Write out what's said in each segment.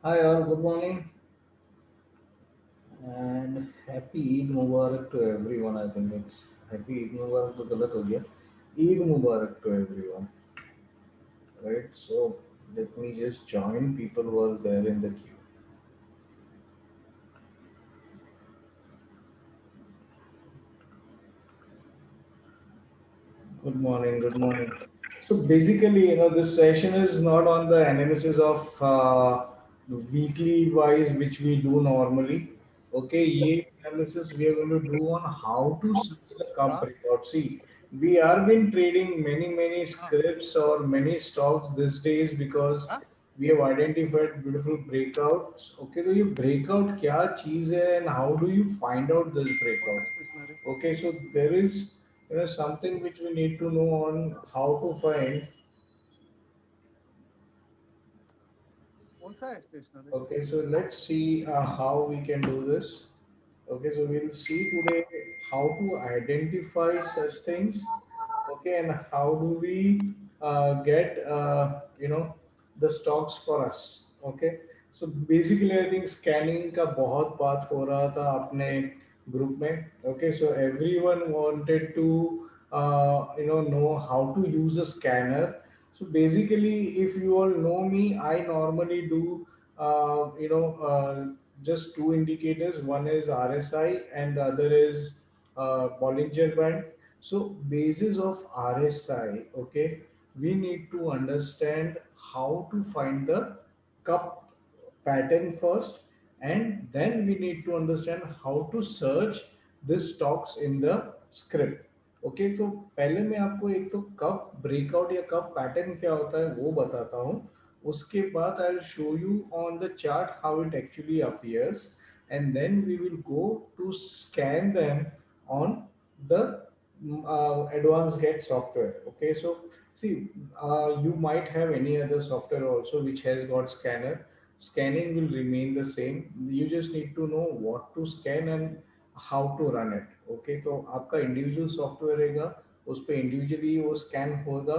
Hi all, good morning and happy Eid Mubarak to everyone. I think it's happy Eid Mubarak to गलत हो गया. Eid Mubarak to everyone. Right? So let me just join people who are there in the queue. Good morning, good morning. So basically, this session is not on the analysis of the weekly wise, which we do normally. Okay, ye analysis we are going to do on how to search the cup हाँ breakout. See, we are been trading many हाँ scripts or many stocks these days because हाँ we have identified beautiful breakouts. Okay, so ये breakout क्या चीज है and how do you find out this कौन सा breakout? Stationery Okay, so there is something which we need to know on how to find. कौन सा है stationery Okay, so let's see how we can do this. Okay, so we'll see today how to identify such things. Okay, and how do we get the stocks for us. Okay, so basically I think scanning का बहुत बात हो रहा था अपने group में. Okay, so everyone wanted to know how to use a scanner. So basically, if you all know me, I normally do just two indicators. One is RSI and the other is Bollinger Band. So basis of RSI, okay, we need to understand how to find the cup pattern first, and then we need to understand how to search this stocks in the script. Okay तो पहले मैं आपको एक तो कब breakout या कब pattern क्या होता है वो बताता हूँ. उसके बाद I will show you on the chart how it actually appears and then we will go to scan them on the advanced get software. Okay, so see, you might have any other software also which has got scanner. Scanning will remain the same. You just need to know what to scan and how to run it. Okay, तो आपका individual software रहेगा उस पे individually वो scan होगा.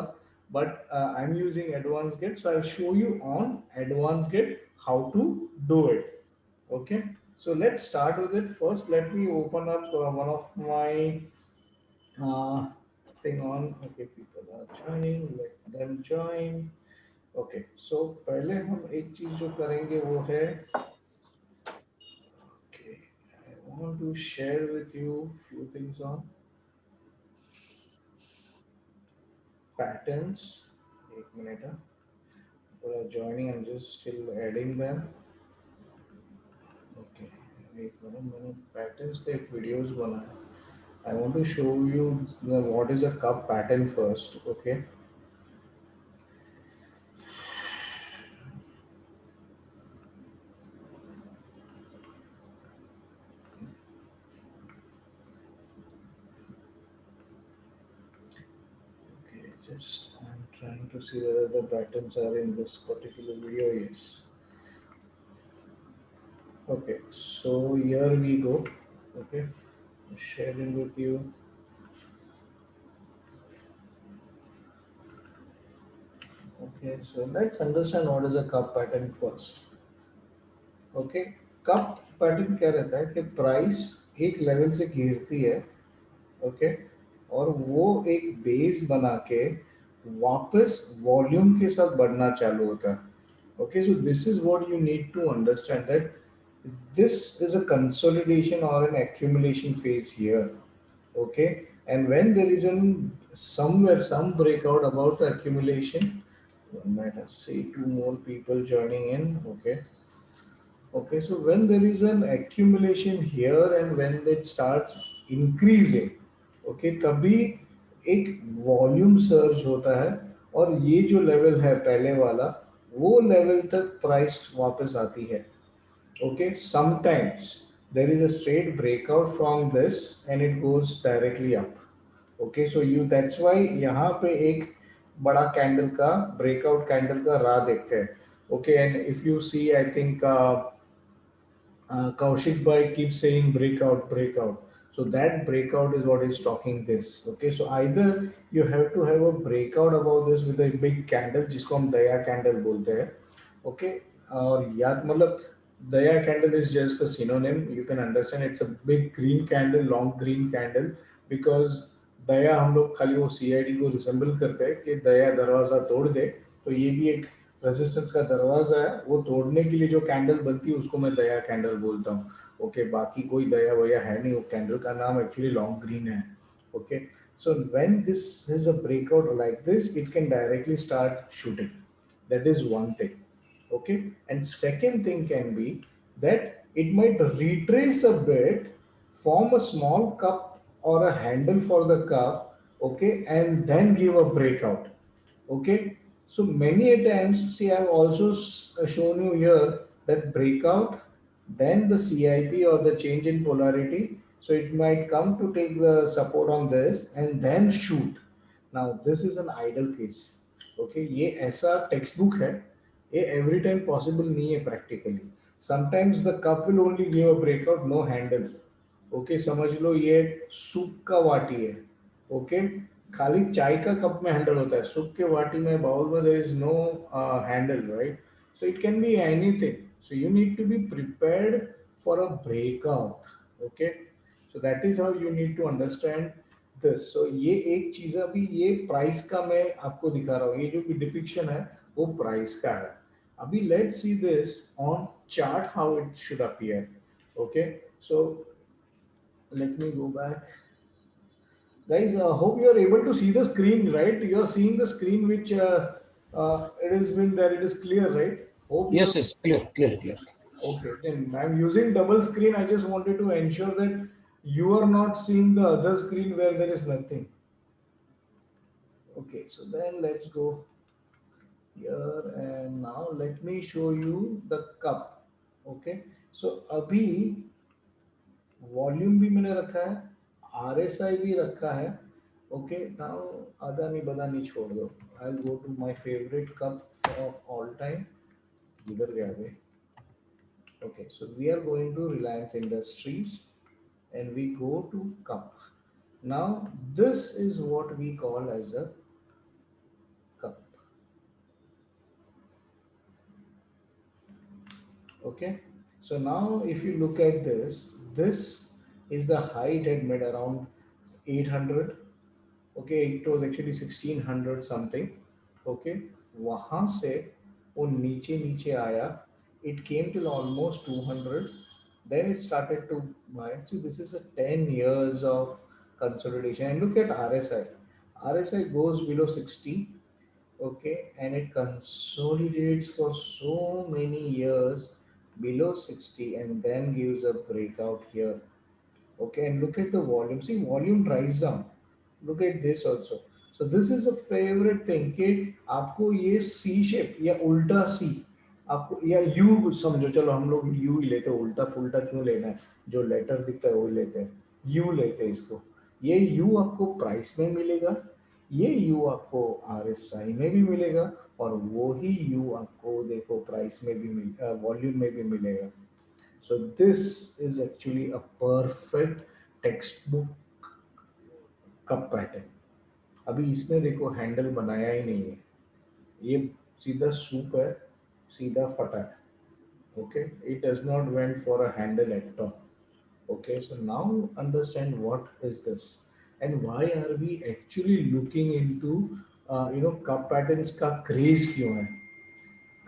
But I'm using advanced get, so I'll show you on advanced get how to do it. Okay, so let's start with it. First let me open up one of my uh, thing on. Okay, people are joining, let them join. Okay, so पहले हम एक चीज जो करेंगे वो है. Okay, I want to share with you few things on patterns. एक minute. People are joining, I'm just still adding them. Okay, एक मिनट मैंने patterns के एक videos बनाया. I want to show you what is a cup pattern first. Okay. Okay, just I'm trying to see whether the patterns are in this particular video. Yes. Okay, so here we go. Okay, sharing with you. Okay, so let's understand what is a cup pattern first. Okay, cup pattern क्या रहता है कि price एक level से गिरती है. Okay, और वो एक बेस बना के वापस वॉल्यूम के साथ बढ़ना चालू होता है. Okay, so this is what you need to understand that this is a consolidation or an accumulation phase here. Okay, and when there is an somewhere some breakout about the accumulation, one might see two more people joining in. Okay. Okay, so when there is an accumulation here and when it starts increasing, okay, तभी एक volume surge होता है और ये जो level है पहले वाला वो लेवल तक प्राइस वापस आती है. Okay, sometimes there is a straight breakout from this and it goes directly up. Okay, so you that's why यहाँ पे एक बड़ा कैंडल का ब्रेकआउट कैंडल का राह देखते हैं. Okay, and if you see, I think Kaushik Bhai keeps saying breakout, breakout. So that breakout is what is talking this. Okay, so either you have to have a breakout about this with a big candle, जिसको हम दया candle बोलते हैं. Okay, और याद मतलब दया candle is just a synonym. You can understand it's a big green candle, long green candle, because दया हम लोग खाली वो सीआईडी को रिसेंबल करते हैं कि दया दरवाजा तोड़ दे, तो ये भी एक रेजिस्टेंस का दरवाजा है, वो तोड़ने के लिए जो कैंडल बनती है उसको मैं दया कैंडल बोलता हूँ. ओके, बाकी कोई दया वया है नहीं, वो कैंडल का नाम एक्चुअली लॉन्ग ग्रीन है. Okay, so when this is a breakout like this, it can directly start shooting. That is one thing. Okay, and second thing can be that it might retrace a bit, form a small cup or a handle for the cup, okay, and then give a breakout. Okay, so many a times, see, I've also shown you here that breakout, then the CIP or the change in polarity. So it might come to take the support on this and then shoot. Now this is an ideal case. Okay, ये ऐसा textbook है, ये every time possible नहीं है practically. Sometimes the cup will only give a breakout, no handle. Okay, समझ लो ये soup का वाटी है. ओके, खाली चाय का कप में हैंडल होता है, सूप के वाटी में बाउल में there is no handle, right? So it can be anything. So you need to be prepared for a breakout. Okay, so that is how you need to understand this. So ये एक चीज, अभी ये price का मैं आपको दिखा रहा हूँ, ये जो भी डिपिक्शन है वो प्राइस का है. अभी let's see this on chart how it should appear. Okay, so let me go back. Guys, hope you are able to see the screen, right? You are seeing the screen which it has been there, it is clear, right? Hope you Yes, are. yes, clear, clear, clear. Okay, then I'm using double screen. I just wanted to ensure that you are not seeing the other screen where there is nothing. Okay, so then let's go here, and now let me show you the cup. Okay, so abhi volume भी मैंने रखा है, RSI भी रखा है. Okay, now Adani बदानी छोड़ दो. I will go to my favourite cup of all time. इधर गया वे. Okay, so we are going to Reliance Industries and we go to cup. Now this is what we call as a cup. Okay, so now if you look at this, this is the height it made around 800. Okay, it was actually 1600 something. Okay, वहाँ से वो नीचे नीचे आया, it came till almost 200. Then it started to buy. See, this is a 10 years of consolidation. And look at RSI. RSI goes below 60. Okay, and it consolidates for so many years below 60 and then gives a breakout here. Okay, and look at the volume. See, volume dries down. Look at this also. So this is a favorite thing कि आपको ये सी shape या उल्टा सी, आपको या you समझो, चलो हम लोग यू ही लेते हैं, उल्टा पुल्टा क्यों लेना है, जो लेटर दिखता है वो लेते हैं, यू लेते हैं इसको. ये यू आपको प्राइस में मिलेगा, ये यू आपको आरएसआई में भी मिलेगा, और वो ही यू आपको देखो प्राइस में भी वॉल्यूम में भी मिलेगा. So this is actually a perfect textbook cup pattern. अभी इसने देखो हैंडल बनाया ही नहीं है, ये सीधा सूप है, सीधा फटा है. Okay, it does not went for a handle at all. Okay, so now understand what is this and why are we actually looking into cup patterns का craze क्यों है.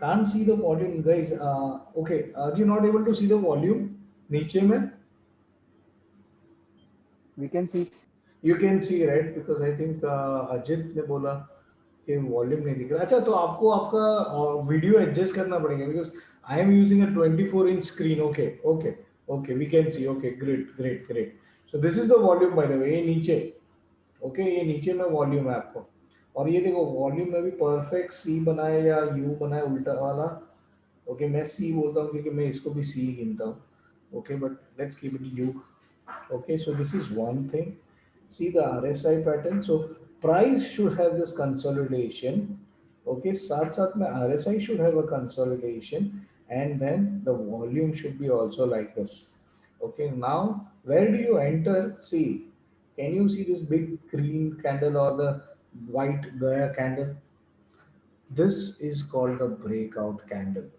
Can't see the volume, guys. Okay, are you not able to see the volume नीचे में? We can see. You can C, right? Because I think Ajit ने बोला कि volume नहीं दिख रहा. अच्छा, तो आपको आपका वीडियो एडजस्ट करना पड़ेगा, because I am using a 24 inch screen. Okay okay okay, we can see. Okay, great great great. So this is the volume by the way, ये नीचे. ओके, ये नीचे में वॉल्यूम है आपको, और ये देखो वॉल्यूम में भी परफेक्ट सी बनाए या यू बनाए उल्टा वाला. ओके, मैं सी बोलता हूँ क्योंकि मैं इसको भी सी गिनता हूँ. Okay, but let's keep it you. Okay, so this is one thing. See the RSI pattern. So price should have this consolidation. Okay, साथ साथ में RSI should have a consolidation, and then the volume should be also like this. Okay, now where do you enter? See, can you see this big green candle or the white Gaia candle? This is called a breakout candle.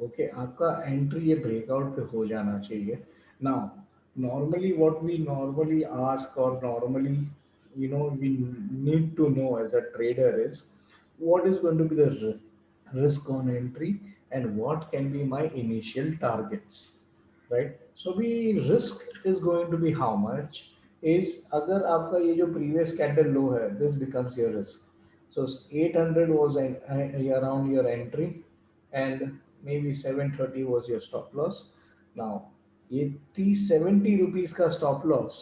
Okay, आपका entry ये breakout पे हो जाना चाहिए. Now normally what we normally ask और normally we need to know as a trader is what is going to be the risk on entry and what can be my initial targets, right? So the risk is going to be how much is अगर आपका ये जो previous candle low है, this becomes your risk. So 800 was around your entry and maybe 730 was your stop loss. Now ये 30-70 rupees का stop loss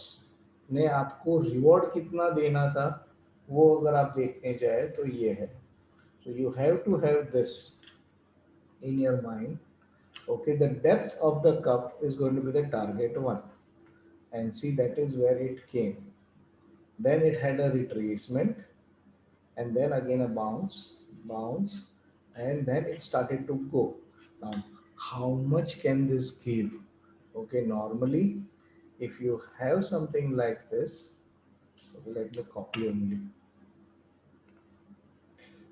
ने आपको reward कितना देना था, वो अगर आप देखने जाए तो ये है. So you have to have this in your mind. Okay, the depth of the cup is going to be the target one, and see that is where it came. Then it had a retracement, and then again a bounce, and then it started to go. Now, how much can this give? Okay, normally, if you have something like this, okay, let me copy only.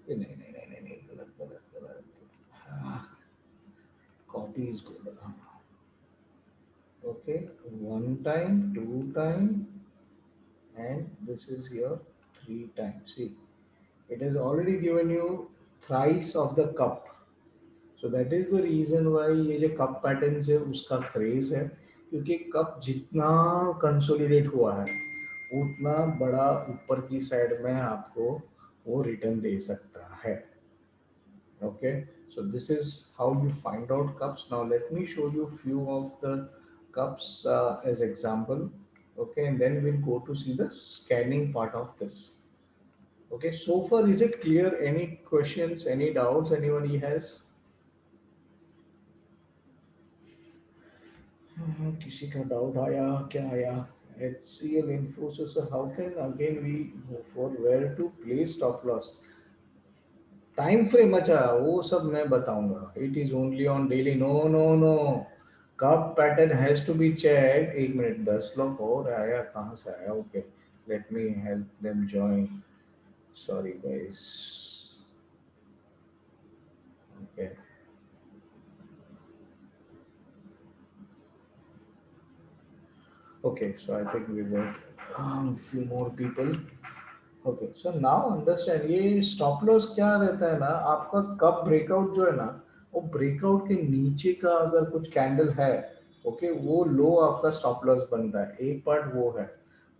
नहीं, नहीं, नहीं, नहीं, नहीं, गलत, गलत, गलत. Ah, copy is good. Okay, one time, two time, and this is your three times. See, it has already given you thrice of the cup. So that is the reason why ये जो cup pattern है उसका craze है, क्योंकि cup जितना consolidate हुआ है उतना बड़ा ऊपर की साइड में आपको वो रिटर्न दे सकता है. Okay, so this is how you find out cups. Now let me show you few of the cups as example. Okay, and then we'll go to see the scanning part of this. Okay, so far is it clear? Any questions, any doubts anybody has? किसी का doubt आया क्या आया? HCL Infosys, how can again we go for where to place stop loss? Time frame अच्छा वो सब मैं बताऊंगा. It is only on daily. No no no, कब pattern has to be check. एक मिनट, 10 लोग और आया, कहाँ से आया? Okay, let me help them join. Sorry guys. Okay, okay, so I think we got few more people. Okay, so now understand ये stop loss क्या रहता है ना, आपका कप ब्रेकआउट जो है ना, वो ब्रेकआउट के नीचे का अगर कुछ कैंडल है, ओके, वो लो आपका स्टॉप लॉस बनता है. एक पार्ट वो है.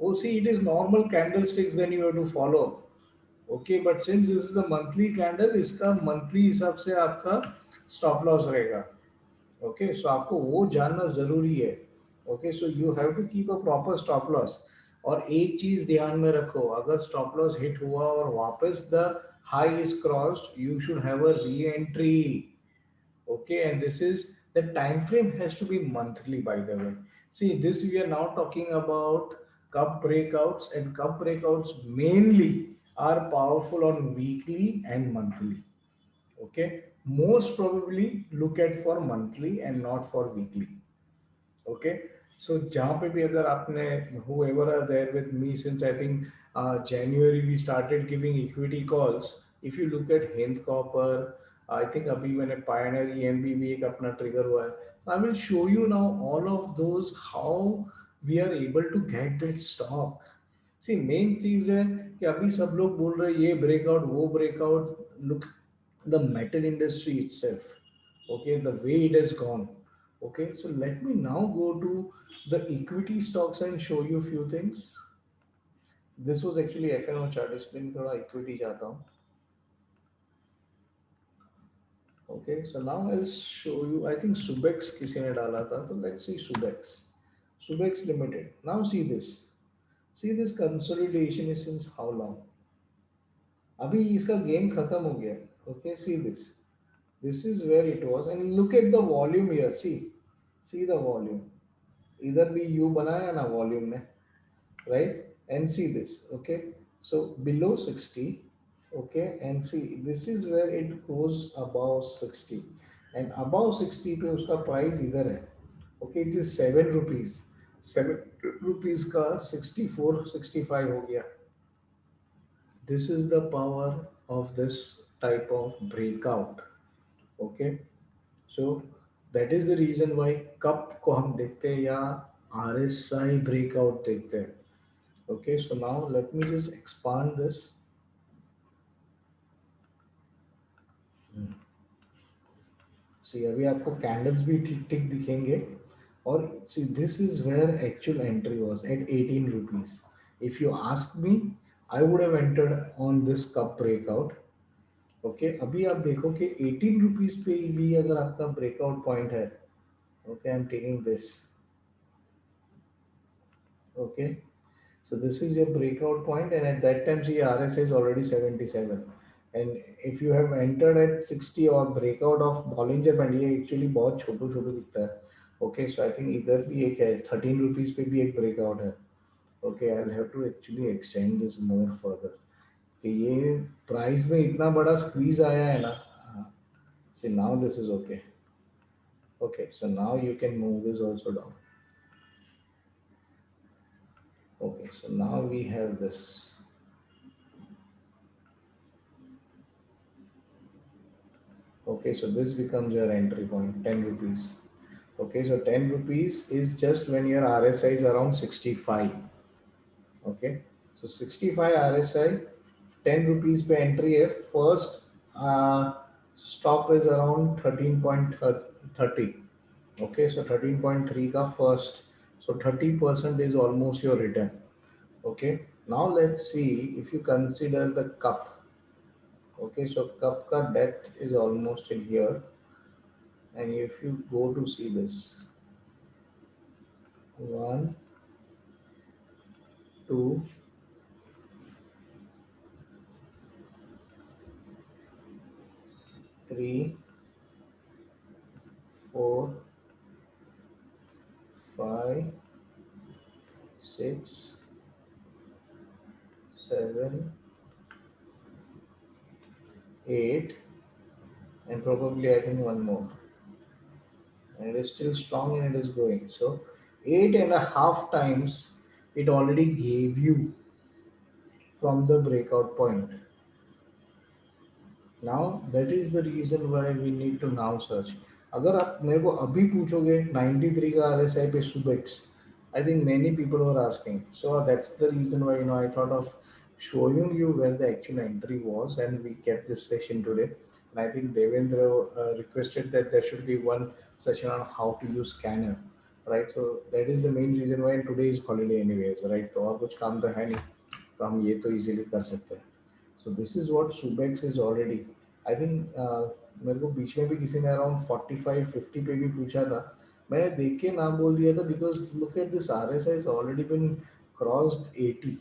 वो see it is normal candle sticks, then you have to follow. Okay, but since this is a monthly candle, इसका मंथली हिसाब से आपका स्टॉप लॉस रहेगा. ओके, सो आपको वो जानना जरूरी है. Okay, so you have to keep a proper stop loss. और एक चीज ध्यान में रखो, अगर स्टॉप लॉस हिट हुआ और वापस the high is crossed, you should have a re entry. Okay, and this is the time frame has to be monthly, by the way. See, this we are now talking about cup breakouts, and cup breakouts mainly are powerful on weekly and monthly. Okay, most probably look at for monthly and not for weekly. Okay, so जहाँ पे भी अगर आपने, whoever are there with me since I think January we started giving equity calls. If you look at Hind Copper, I think अभी मैंने Pioneer EMB भी एक अपना trigger हुआ है. I will show you now all of those how we are able to get that stock. See, main चीज है कि अभी सब लोग बोल रहे हैं ये ब्रेकआउट वो breakout. Look, the metal industry itself, okay, the way it has gone. Okay, so let me now go to the equity stocks and show you few things. This was actually FNO chart. इसमें थोड़ा equity जाता हूँ. Okay, so now I'll show you. I think Subex किसी ने डाला था, तो let's see Subex. Subex Limited. Now see this. See this consolidation is since how long? अभी इसका गेम खत्म हो गया. Okay, see this. This is where it was, and look at the volume here. See the volume. इधर भी U बनाया ना volume ने, right? And see this. Okay, so below 60. Okay, and see this is where it goes above 60, and above 60 पे उसका price इधर है. Okay, it is 7 rupees. 7 rupees का 64-65 हो गया. This is the power of this type of breakout. Okay, So that is the reason why cup को हम देखते हैं या RSI breakout देखते हैं. Okay, so now let me just expand this. सी अभी आपको कैंडल्स भी ठीक ठीक दिखेंगे. और see this is where actual entry was at 18 rupees. If you ask me, I would have entered on this cup breakout. Okay, अभी आप देखो कि 18 रुपीज पे भी अगर आपका ब्रेकआउट पॉइंट है. Okay, I am taking this. Okay, so this is your breakout point, and at that time see RSI is already 77. And if you have entered at 60 or breakout of Bollinger Band, ये actually बहुत छोटू छोटू दिखता है. Okay, so I think इधर भी एक है 13 rupees पे भी एक ब्रेकआउट है. Okay, I'll have to actually extend this more further. कि ये प्राइस में इतना बड़ा स्क्वीज आया है ना. See now this is okay. Okay, so now you can move this also down. Okay, so now we have this. Okay, so this becomes your entry point, 10 rupees. Okay, so 10 rupees is just when your RSI is around 65. Okay, so 65 RSI, 10 rupees per entry. If first stop is around 13.30. Okay, so 13.3 ka first. So 30% is almost your return. Okay, now let's see if you consider the cup. Okay, so cup ka depth is almost in here. And if you go to see this, one, two, three, four, five, six, seven, eight, and probably I think one more. And it is still strong and it is going. So 8.5 times it already gave you from the breakout point. Now that is the reason why we need to now search. अगर आप मेरे को अभी पूछोगे 93 का RSI पे Subex, I think many people were asking. So that's the reason why I thought of showing you where the actual entry was, and we kept this session today. And I think Devendra requested that there should be one session on how to use scanner, right? So that is the main reason why today is holiday anyways, right? तो और कुछ काम तो है नहीं, तो हम ये तो easily कर सकते हैं. So this is what Subex is already. I think मेरे को बीच में भी किसी ने अराउंड 45-50 पे भी पूछा था. मैंने देख के ना बोल दिया था because look at this RSI has already been crossed 80.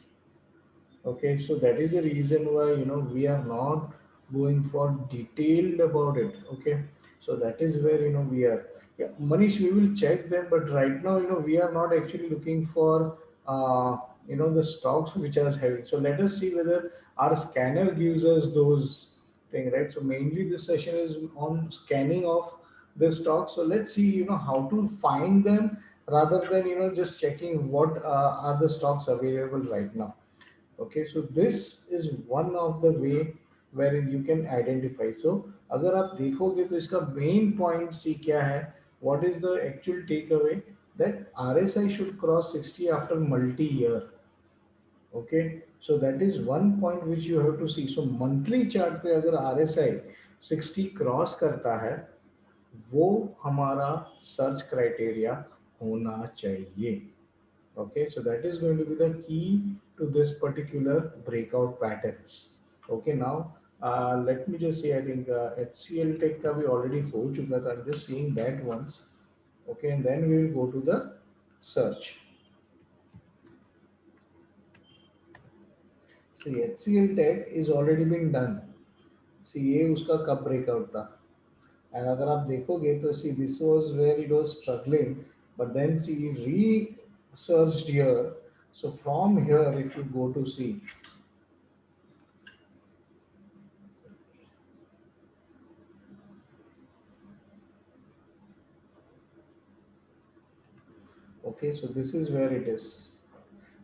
Okay, so that is the reason why we are not going for detailed about it. Okay, so that is where we are. Yeah, Manish, we will check them, but right now we are not actually looking for the stocks which are heavy. So let us see whether our scanner gives us those thing, right? So mainly this session is on scanning of the stocks. So let's see how to find them rather than just checking what are the stocks available right now. Okay, so this is one of the way wherein you can identify. So अगर आप देखोगे तो इसका main point सी क्या है? What is the actual takeaway? That RSI should cross 60 after multi-year. Okay, so that is one point which you have to see. So monthly chart पे अगर RSI 60 cross करता है, वो हमारा सर्च क्राइटेरिया होना चाहिए. Okay, so that is going to be the key to this particular breakout patterns. Okay, now let me just say, I think HCL Tech का भी already हो चुका था. I'm just seeing that once. Okay, and then we will go to the search. See, HCL Tech is already been done. See, ये उसका कब breakout था. And अगर आप देखोगे तो see, this was where it was struggling, but then see researched here. So from here, if you go to see, okay, so this is where it is.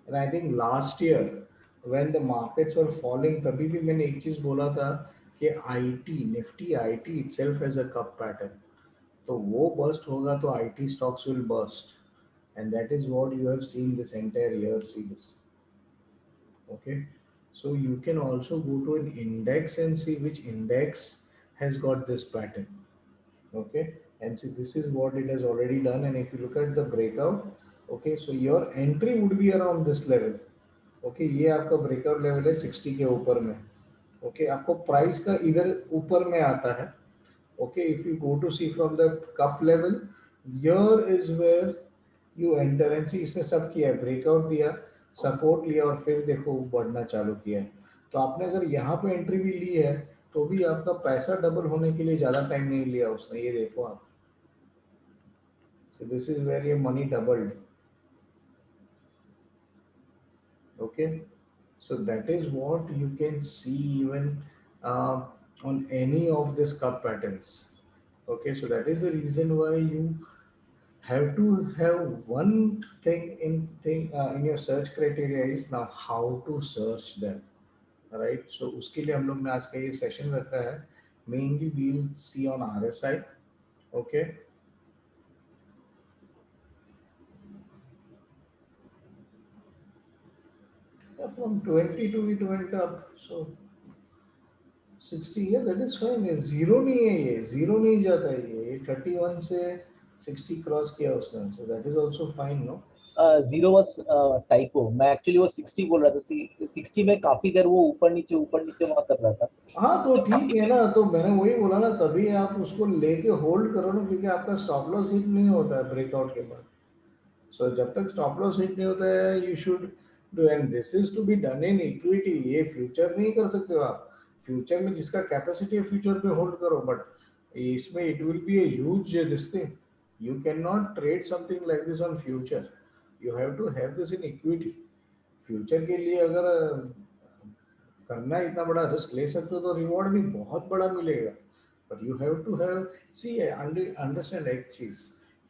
And I think last year when the markets were falling, तभी भी मैंने एक चीज बोला था कि IT Nifty IT itself has a cup pattern. तो वो burst होगा तो IT stocks will burst, and that is what you have seen this entire year series. Okay, so you can also go to an index and see which index has got this pattern. Okay, and see this is what it has already done, and if you look at the breakout, okay, so your entry would be around this level. Okay ये आपका breakout level है 60 के ऊपर में. Okay आपको price का इधर ऊपर में आता है. Okay if you go to see from the cup level, here is where you enter and see. इसने सब किया है, ब्रेकआउट दिया, सपोर्ट लिया और फिर देखो बढ़ना चालू किया है. तो आपने अगर यहाँ पे एंट्री भी ली है तो भी आपका पैसा डबल होने के लिए ज़्यादा टाइम नहीं लिया उसने. ये देखो आप. So this is where your money doubled. Okay, so that is what you can see even uh, on any of these cup patterns. Okay, so that is the reason why you have to have one thing in your search criteria is now how to search them. Right, so उसके लिए हम लोग ने आज का ये session रखा है. Mainly we'll see on RSI. Okay, from 22 it went up. So 60, yeah, that is fine. ये जीरो नहीं है, ये जीरो नहीं जाता है. ये 31 से 60 क्रॉस किया उसने. So that is also fine, no. Zero was typo. मैं एक्चुअली वो 60 बोल रहा था. 60 में काफी देर वो ऊपर नीचे वहां कर रहा था. हाँ तो ठीक है ना, तो मैंने वही बोला ना, तभी आप उसको लेके होल्ड करो ना, क्योंकि आपका स्टॉप लॉस हिट नहीं होता है ब्रेकआउट के बाद. सो जब तक स्टॉप लॉस हिट नहीं होता है you should do, and this is to be done in equity. ये फ्यूचर नहीं कर सकते हो आप. फ्यूचर में जिसका कैपेसिटी है फ्यूचर पे होल्ड करो, बट इसमें it will be a huge this thing. You cannot trade something like this on future. You have to have this in equity. Future के लिए अगर करना है, इतना बड़ा रिस्क ले सकते हो तो रिवॉर्ड भी बहुत बड़ा मिलेगा. But you have to have see understand एक चीज.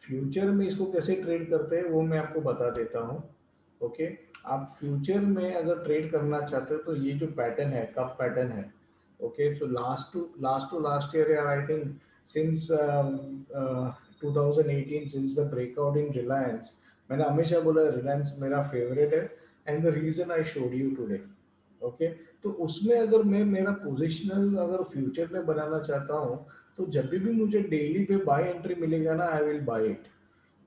फ्यूचर में इसको कैसे ट्रेड करते हैं वो मैं आपको बता देता हूँ. ओके, आप फ्यूचर में अगर ट्रेड करना चाहते हो तो ये जो पैटर्न है, कप पैटर्न है. Okay, so last year, yeah, I think since 2018, since the breakout in Reliance, मैंने हमेशा बोला रिलायंस मेरा फेवरेट है, and the reason I showed you today. Okay, तो उसमें अगर मैं मेरा पोजिशनल अगर फ्यूचर में बनाना चाहता हूँ तो जब भी मुझे डेली पे बाय एंट्री मिलेगा ना, आई will buy it,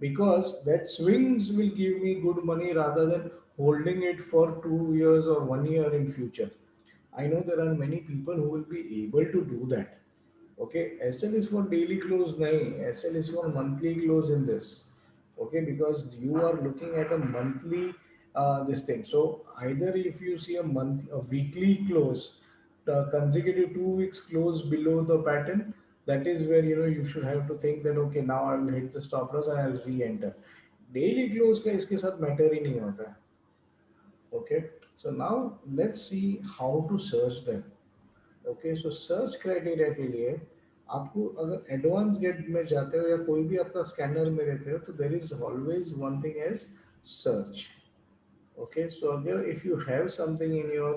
because that swings will give me good money rather than holding it for 2 years or 1 year in future. I know there are many people who will be able to do that. Okay, SL is for daily close, nahi. SL is for monthly close in this. Okay, because you are looking at a monthly this thing. So either if you see a weekly close, consecutive 2 weeks close below the pattern, that is where you should have to think that okay, now I will hit the stop loss and I will re-enter. Daily close का इसके साथ matter ही नहीं होता है. Okay, so now let's see how to search them. Okay, so search criteria के लिए आपको अगर एडवांस गेट में जाते हो या कोई भी आपका स्कैनर में रहते हो तो there is always one thing edge search. Okay, so again, if you have something in your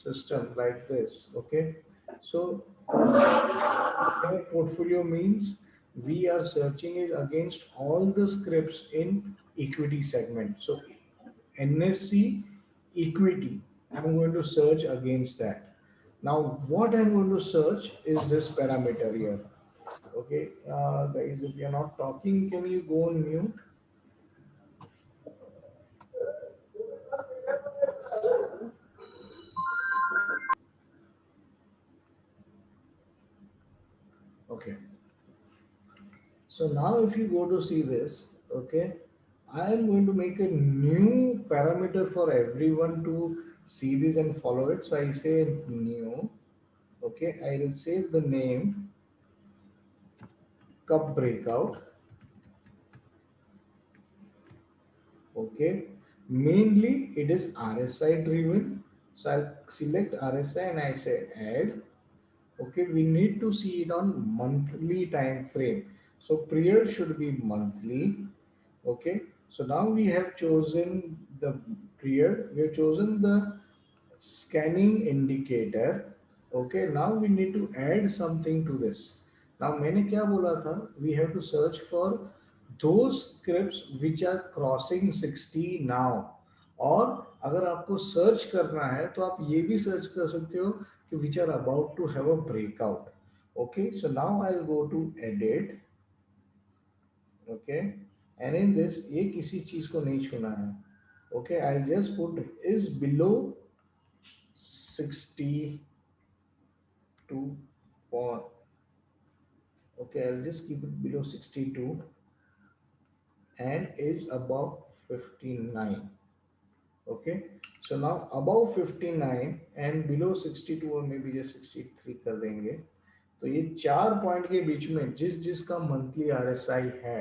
system like this, okay, so portfolio means we are searching it against all the scripts in equity segment. So NSC equity, I'm going to search against that. Now what I'm going to search is this parameter here. Okay, guys, if you're not talking, can you go on mute? Okay, so now if you go to see this, okay, I am going to make a new parameter for everyone to see this and follow it. So I say new. Okay, I will save the name cup breakout. Okay, mainly it is RSI driven. So I'll select RSI and I say add. Okay, we need to see it on monthly time frame. So period should be monthly. Okay, so now we have chosen the period, we have chosen the scanning indicator. Okay, now we need to add something to this. Now मैंने क्या बोला था, we have to search for those scripts which are crossing 60 now. और अगर आपको search करना है तो आप ये भी सर्च कर सकते हो कि which are about to have a breakout. Okay, so now I'll go to edit. Okay, and in this ये किसी चीज को नहीं छूना है. Okay, I'll just put is below 62 point. Okay, I'll just keep it below 62 and is above 59. Okay, so now above 59 and below 62 or maybe just 63 कर देंगे. तो ये 4 पॉइंट के बीच में जिस जिसका मंथली RSI है,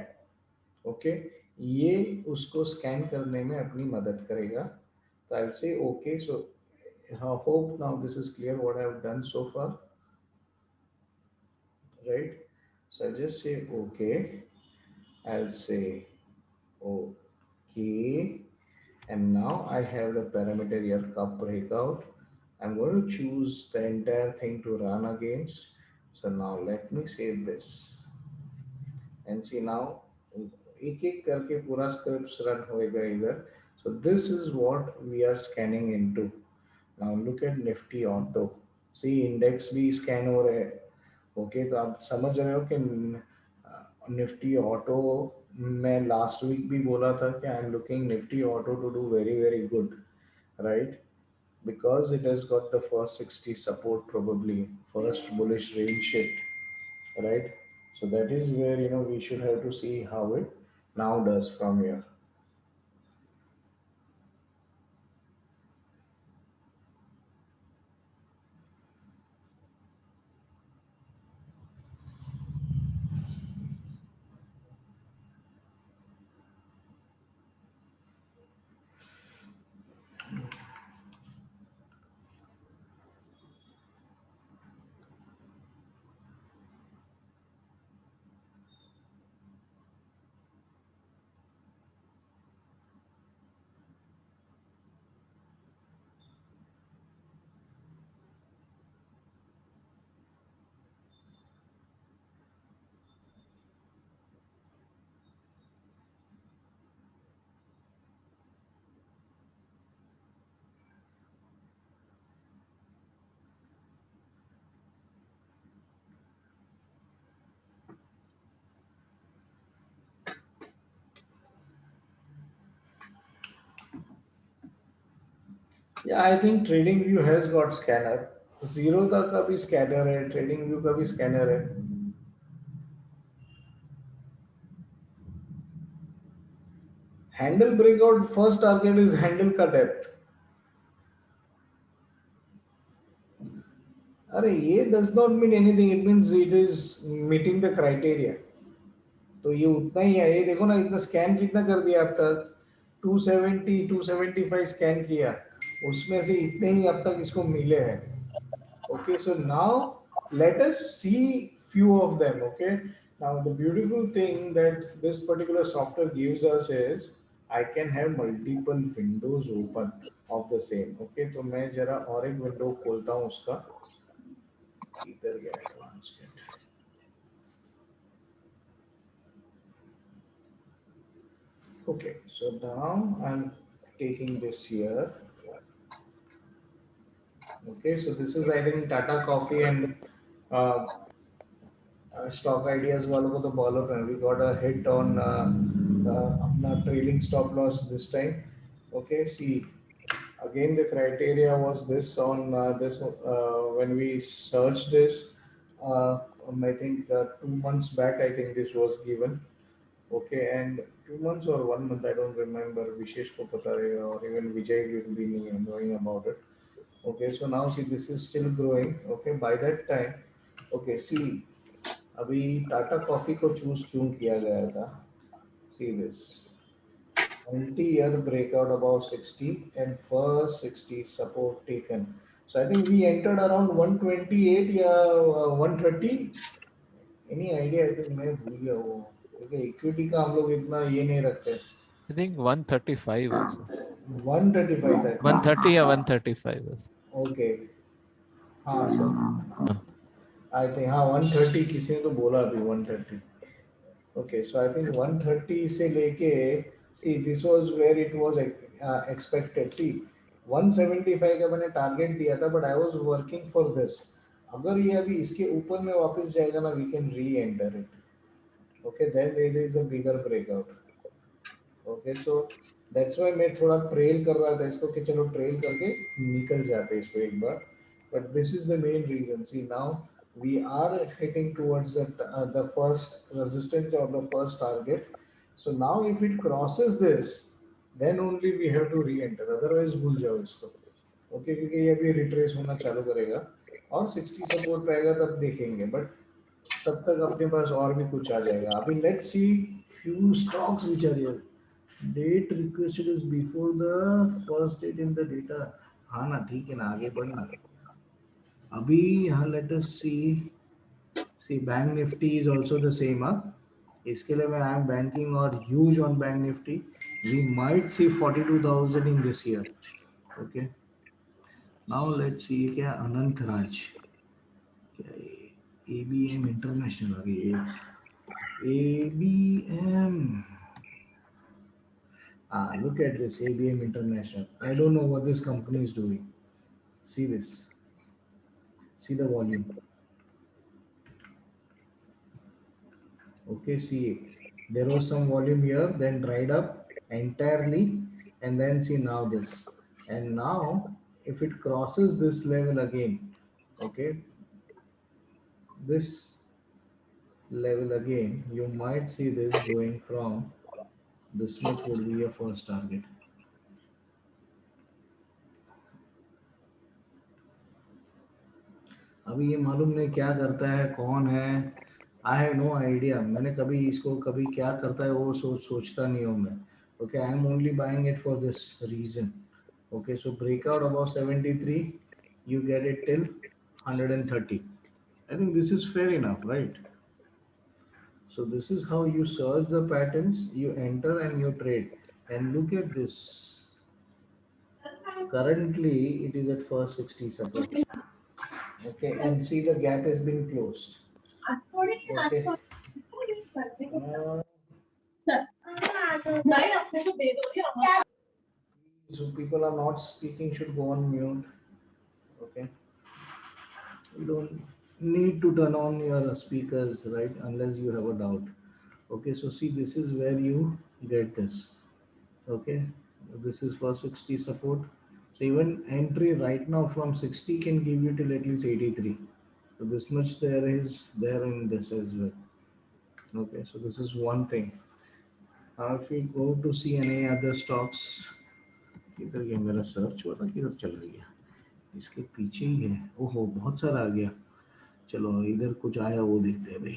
ओके, ये उसको स्कैन करने में अपनी मदद करेगा. तो आई से okay. So hope now this is clear what I have done so far, right? So I'll just say okay. I'll say okay, and now I have the parameter here cup breakout. I'm going to choose the entire thing to run against. So now let me save this and see now एक एक करके पूरा script run होएगा इधर. So this is what we are scanning into. Now look at Nifty Auto. See index भी scan हो रहे हैं. ओके, तो आप समझ रहे हो कि निफ्टी ऑटो, मैं लास्ट वीक भी बोला था कि I am looking Nifty auto to do very very good, right? Because it has got the first 60 support, probably first bullish range shift, right? So that is where we should have to see how it now does from here. Yeah, I think trading view has got scanner. Zerodha का भी scanner है, trading view का भी scanner है. Handle breakout first target is handle का depth. अरे ये does not mean anything, it means it is meeting the criteria. तो ये उतना ही है. ये देखो ना, इतना स्कैन कितना कर दिया अब तक, 270 275 स्कैन किया, उसमें से इतने ही अब तक इसको मिले हैं. Okay, so now let us see few of them. Okay, now the beautiful thing that this particular software gives us is I can have multiple windows open of the same. Okay, तो मैं जरा और एक window खोलता हूँ उसका. इधर गया advanced. Okay, so now I'm taking this here. Okay, so this is I think Tata Coffee and uh, stock ideas वालों को तो बॉल अप है. We got a hit on अपना trailing stop loss this time. Okay, see again the criteria was this on this when we searched this. I think 2 months back I think this was given. Okay, and 2 months or 1 month I don't remember. Vishesh को पता रहेगा, or even Vijay will be knowing about it. Okay, so now see this is still growing. Okay, by that time, okay, see अभी Tata coffee को choose क्यों किया गया था? See this multi-year breakout above 60 and first 60 support taken. So I think we entered around 128 या 130. Any idea? I think मैं भूल गया वो, क्योंकि इक्विटी का हम लोग इतना ये नहीं रखते. I think 135 also. 135 था. 130 or 135 also. Okay. हाँ सर. आई थिंक हाँ 130 किसी ने तो बोला अभी 130. Okay, so I think 130 से लेके see this was where it was expected. See 175 का मैंने टारगेट दिया था, but I was working for this. अगर ये अभी इसके ऊपर में वापस जाएगा ना, we can re-enter it. Okay, then there is a bigger breakout. Okay, so that's why मैं थोड़ा ट्रेल कर रहा था इसको कि चलो ट्रेल करके निकल जाते इसको एक बार. But this is the main reason. See now we are heading towards the first resistance or the first target. So now if it crosses this, then only we have to re-enter. Otherwise भूल जाओ इसको. Okay, क्योंकि ये अभी retrace होना चालू करेगा और 60 सपोर्ट पे आएगा तब देखेंगे. बट तब तक अपने पास और भी कुछ आ जाएगा. अभी let's see few stocks which are here. Date requested is before the first date in the data. हाँ ना, ठीक है ना, आगे बढ़ना. अभी यहाँ let us see bank nifty is also the same. इसके लिए मैं I am banking or huge on bank nifty. We might see 42,000 in this year. Okay. Now let's see क्या अनंत राज क्या ABM इंटरनेशनल आ गई. ABM. Look at this ABM International. I don't know what this company is doing. See this. See the volume. Okay, see there was some volume here, then dried up entirely, and then see now this. And now if it crosses this level again, okay, this level again, you might see this going from this much would be your first target. अभी ये मालूम नहीं क्या करता है, कौन है. I have no idea. मैंने कभी इसको कभी क्या करता है वो सोचता नहीं हूँ मैं. Okay, I am only buying it for this reason. Okay, so breakout about 73, you get it till 130. I think this is fair enough, right? So this is how you search the patterns, you enter and you trade. And look at this. Currently it is at first 60 support. Okay, and see the gap has been closed. Okay. So people are not speaking should go on mute. Okay. You don't need to turn on your speakers, right? Unless you have a doubt. Okay, so see this is where you get this. Okay, this is for 60 support. So even entry right now from 60 can give you till at least 83. So this much there is there in this as well. Okay, so this is one thing. Now if we go to see any other stocks, किधर गया मेरा search वाला, किधर चला गया, इसके पीछे ही है. ओहो बहुत सारा आ गया. चलो इधर कुछ आया वो देखते हैं भाई.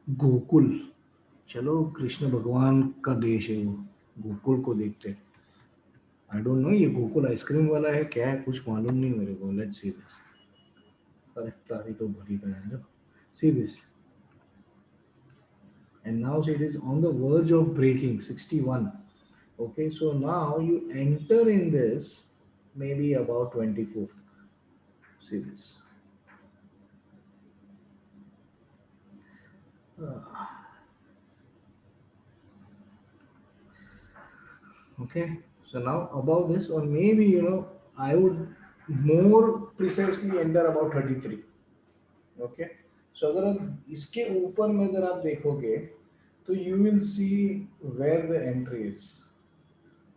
गोकुल. चलो कृष्ण भगवान का देश है वो, गोकुल को देखते हैं. आई डोंट नो ये गोकुल आइसक्रीम वाला है क्या है, कुछ मालूम नहीं मेरे को. Let's see this. अरे तारी तो भरी का है. See this. And now it is on the verge of breaking 61. Okay, so now you enter in this maybe about 24. See this. Okay, so now above this, or maybe I would more precisely enter about 33. Okay, so अगर आप इसके ऊपर में अगर आप देखोगे तो you will see where the entry is.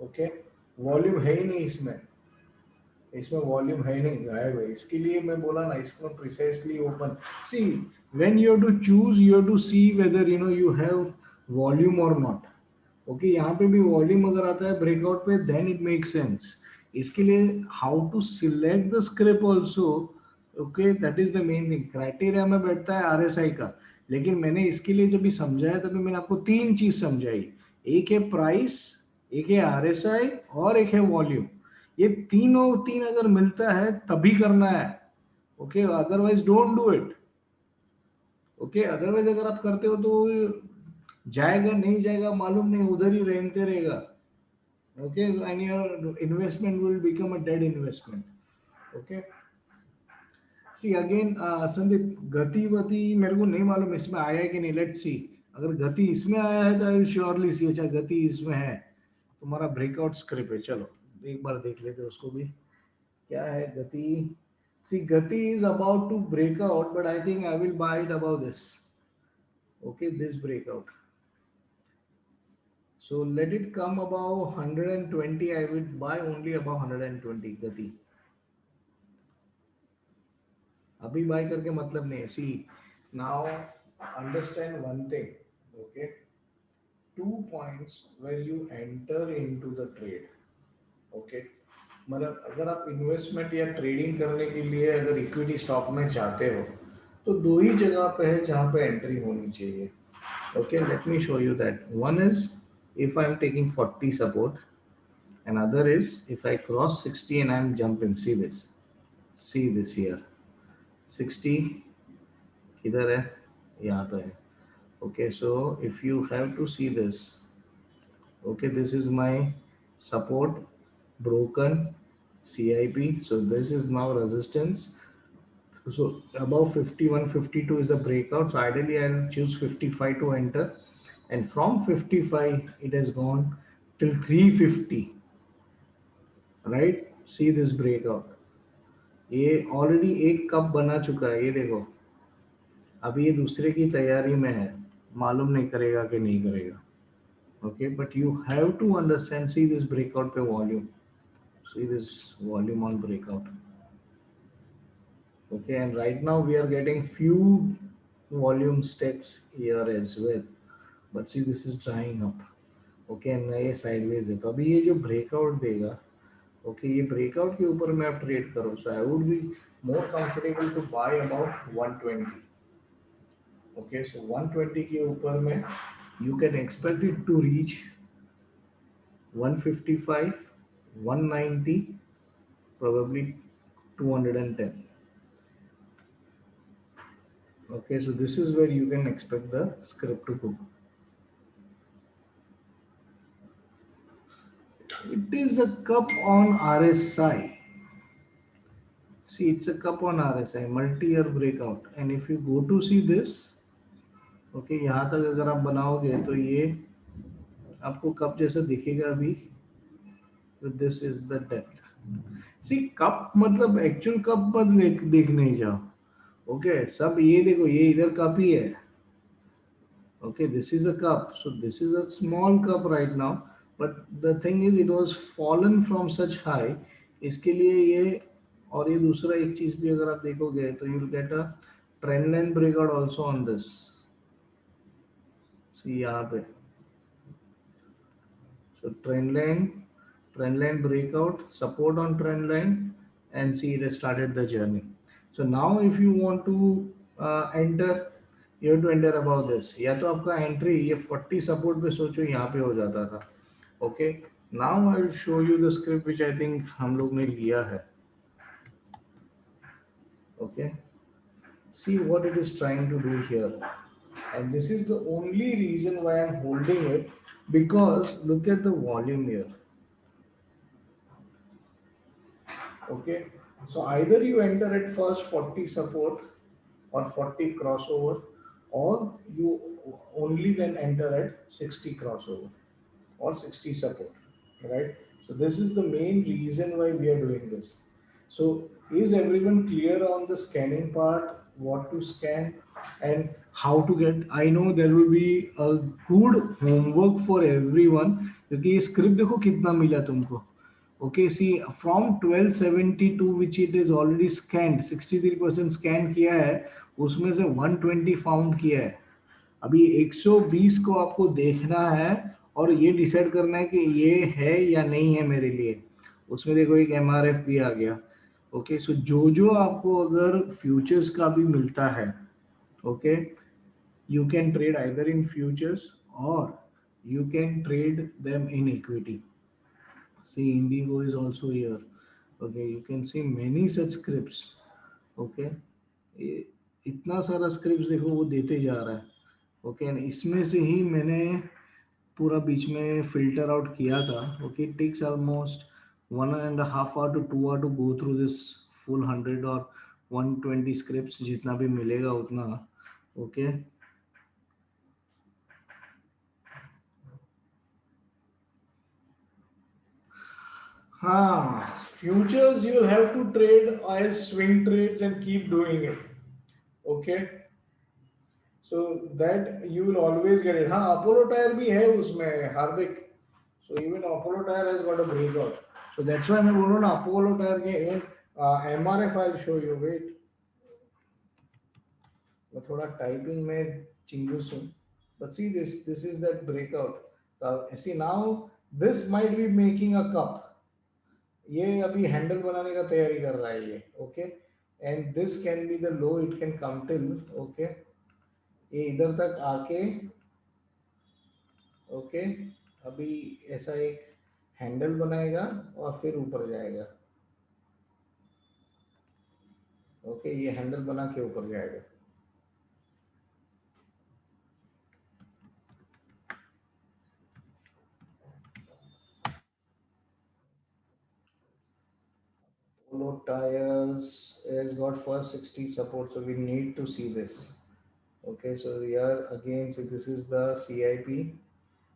Okay, volume है ही नहीं इसमें. इसमें वॉल्यूम है नहीं, गायब है. इसके लिए मैं बोला ना इसको precisely open. See when you have to choose, you have to see whether you have volume और नॉट. ओके, यहाँ पे भी वॉल्यूम अगर आता है ब्रेकआउट पे देन इट मेक सेंस. इसके लिए how to select the script also. Okay, that is the main thing. Criteria में बैठता है आरएसआई का, लेकिन मैंने इसके लिए जब भी समझाया तभी मैंने आपको तीन चीज समझाई. एक है प्राइस, एक है आरएसआई और एक है वॉल्यूम. ये तीन अगर मिलता है तभी करना है. Okay, otherwise don't do it. Okay, otherwise अगर आप करते हो तो जाएगा नहीं जाएगा मालूम नहीं, उधर ही रहते रहेगा. Okay, and your investment will become a dead investment. Okay, see again Sandeep, Gati वति मेरे को नहीं मालूम इसमें आया है कि नहीं, लेट्स सी। अगर गति इसमें आया है तो आई श्योरली सी, अच्छा गति इसमें है, तुम्हारा ब्रेकआउट स्क्रिप्ट है, चलो एक बार देख लेते हैं उसको भी। क्या है Gati? See Gati is about to break out, but I think I will buy it about this, okay, this breakout. So let it come above 120. I would buy only above 120 गति। अभी बाय करके मतलब नहीं है। See now understand one thing, okay, 2 points where you enter into the trade, okay. मतलब अगर आप investment या ट्रेडिंग करने के लिए अगर इक्विटी स्टॉक में जाते हो तो दो ही जगह पे है जहाँ पे एंट्री होनी चाहिए, okay. Let me show you that. One is if I am taking 40 support, another is if I cross 60 and I am jumping, see this here, 60 किधर है, यहाँ पे है, okay। So if you have to see this, okay, this is my support broken CIP, so this is now resistance, so above 51 52 is the breakout, so ideally I'll choose 55 to enter, and from 55 it has gone till 350, right. C this breakout, ये already एक cup बना चुका है, ये देखो, अभी ये दूसरे की तैयारी में है, मालूम नहीं करेगा कि नहीं करेगा, okay. But you have to understand, see this breakout पे volume, see this volume on breakout, okay. And right now we are getting few volume stakes here as well, but see this is drawing up, okay. And ये sideways है, तो अभी ये जो breakout देगा, okay, ये breakout के ऊपर में आप ट्रेड करो, so I would be more comfortable to buy about 120, okay. So 120 के ऊपर में you can expect it to reach 155, 190, probably 210, okay। So this is where you can expect the script to go. It is a cup on RSI. See, it's a cup on RSI, multi-year breakout, and if you go to see this, okay, यहाँ तक अगर आप बनाओगे तो ये आपको cup जैसा दिखेगा अभी, तो this is the depth. See cup मतलब एक्चुअल कप मत देखने जाओ, ओके। सब ये देखो, ये इधर कप ही है, okay, this is a cup, so this is a small cup right now, but the thing is it was fallen from such high, इसके लिए ये, और ये दूसरा एक चीज भी अगर आप देखोगे तो you will get a trend line breakout also on this, see यहाँ पे, so trend line breakout, support on trend line, and see it has started the journey. So now if you want to enter, you have to enter above this, या तो आपका entry ये 40 support पे सोचो यहाँ पे हो जाता था, okay. Now I will show you the script which I think हम लोग ने लिया है, okay. See what it is trying to do here, and this is the only reason why I'm holding it, because look at the volume here, okay। So either you enter at first 40 support or 40 crossover, or you only then enter at 60 crossover or 60 support, right? So this is the main reason why we are doing this. So is everyone clear on the scanning part, what to scan and how to get? I know there will be a good homework for everyone, क्योंकि ये script देखो कितना मिला तुमको, okay। See, from 1272 which it is already scanned, 63% scan किया है, उसमें से 120 फाउंड किया है, अभी 120 को आपको देखना है और ये डिसाइड करना है कि ये है या नहीं है मेरे लिए। उसमें देखो एक MRF भी आ गया, ओके। सो जो आपको अगर फ्यूचर्स का भी मिलता है, okay, you can trade either in futures or you can trade them in equity. See, Indigo is also here, okay। You can see many such scripts, okay। इतना सारा स्क्रिप्ट देखो वो देते जा रहा है, ओके। एंड इसमें से ही मैंने पूरा बीच में फिल्टर आउट किया था, okay. It takes almost 1.5 hour to 2 hour to go through this full 100 or 120 scripts जितना भी मिलेगा उतना. ओके. हाँ, futures you'll have to trade as swing trades and keep doing it. Okay. So that you will always get it. हाँ, Apollo Tyre भी है उसमें हार्दिक. So even Apollo Tyre has got a breakout. So that's why मैं बोल रहा हूँ ना Apollo Tyre के even MRF I'll show you. Wait, मैं थोड़ा typing में चिंगूस हूँ. But see this is that breakout. See now this might be making a cup. ये अभी हैंडल बनाने का तैयारी कर रहा है ये. Okay. And this can be the low. It can come till. Okay. ये इधर तक आके. ओके. अभी ऐसा एक हैंडल बनाएगा और फिर ऊपर जाएगा. ओके. ये हैंडल बना के ऊपर जाएगा. Apollo Tyres has got first 60 support, so we need to see this. Okay, so here again, so this is the CIP.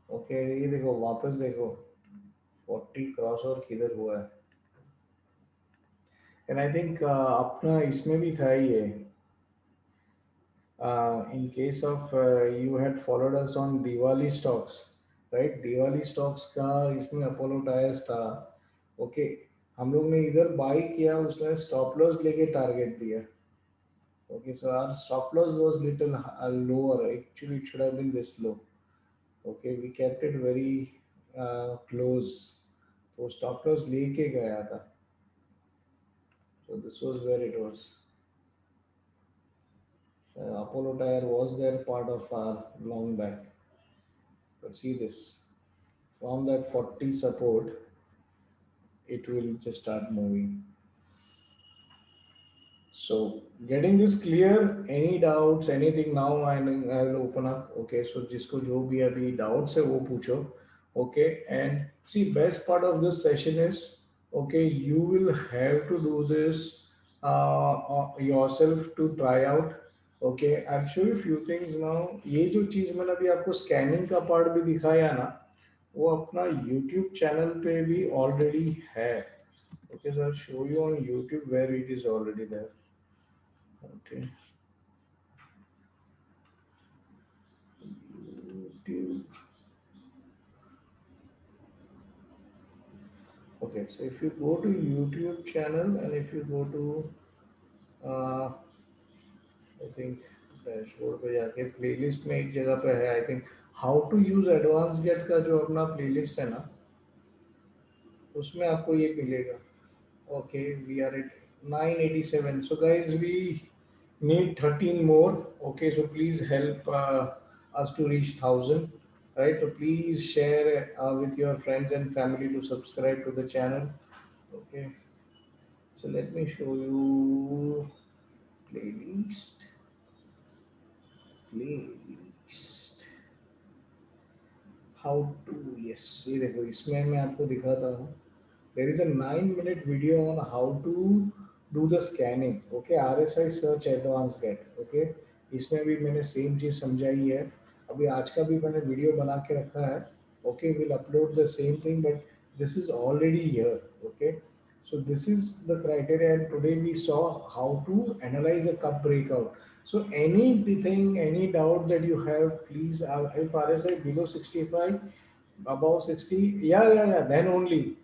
Okay, ये देखो वापस देखो 40 क्रॉस और किधर हुआ है. एंड आई थिंक अपना इसमें भी था ये. In case of you had followed us on Diwali stocks, right? Diwali stocks का इसमें अपोलो टायर्स था. ओके. हम लोग ने इधर बाई किया. उसने स्टॉप लॉस लेके टारगेट दिया. Okay, so our stop loss was little lower. Actually, it should have been this low. Okay, we kept it very close. तो stop loss लेके गया था. So this was where it was. Apollo Tyre was there part of our long back. But see this. From that 40 support, it will just start moving. So getting this clear, any doubts, anything now, I'll open up. Okay, so जिसको जो भी अभी doubts है वो पूछो. Okay, and see best part of this session is, okay, you will have to do this yourself to try out. Okay, I'll show you few things now. ये जो चीज मैंने अभी आपको scanning का part भी दिखाया ना, वो अपना YouTube channel पे भी already है. Okay, so I'll show you on YouTube where it is already there. Okay. YouTube. Okay, so if you go to YouTube channel and if you go to, I think dashboard पे जाके playlist में एक जगह पे है, I think how to use advanced get का जो अपना playlist है ना, उसमें आपको ये मिलेगा. Okay, we are at 987. So guys, we need 13 more. Okay, so please help us to reach 1000. Right, so please share with your friends and family to subscribe to the channel. Okay, so let me show you playlist. How to, yes, ये देखो इसमें मैं आपको दिखाता हूँ. There is a 9-minute video on how to do the scanning. Okay, RSI search advanced get. Okay, इसमें भी मैंने सेम चीज समझाई है. अभी आज का भी मैंने वीडियो बना के रखा है. Okay, we'll upload the same thing, but this is already here. Okay, so this is the criteria, and today we saw how to analyze a cup breakout. So anything, any doubt that you have, please, if RSI below 65, above 60, yeah, then only.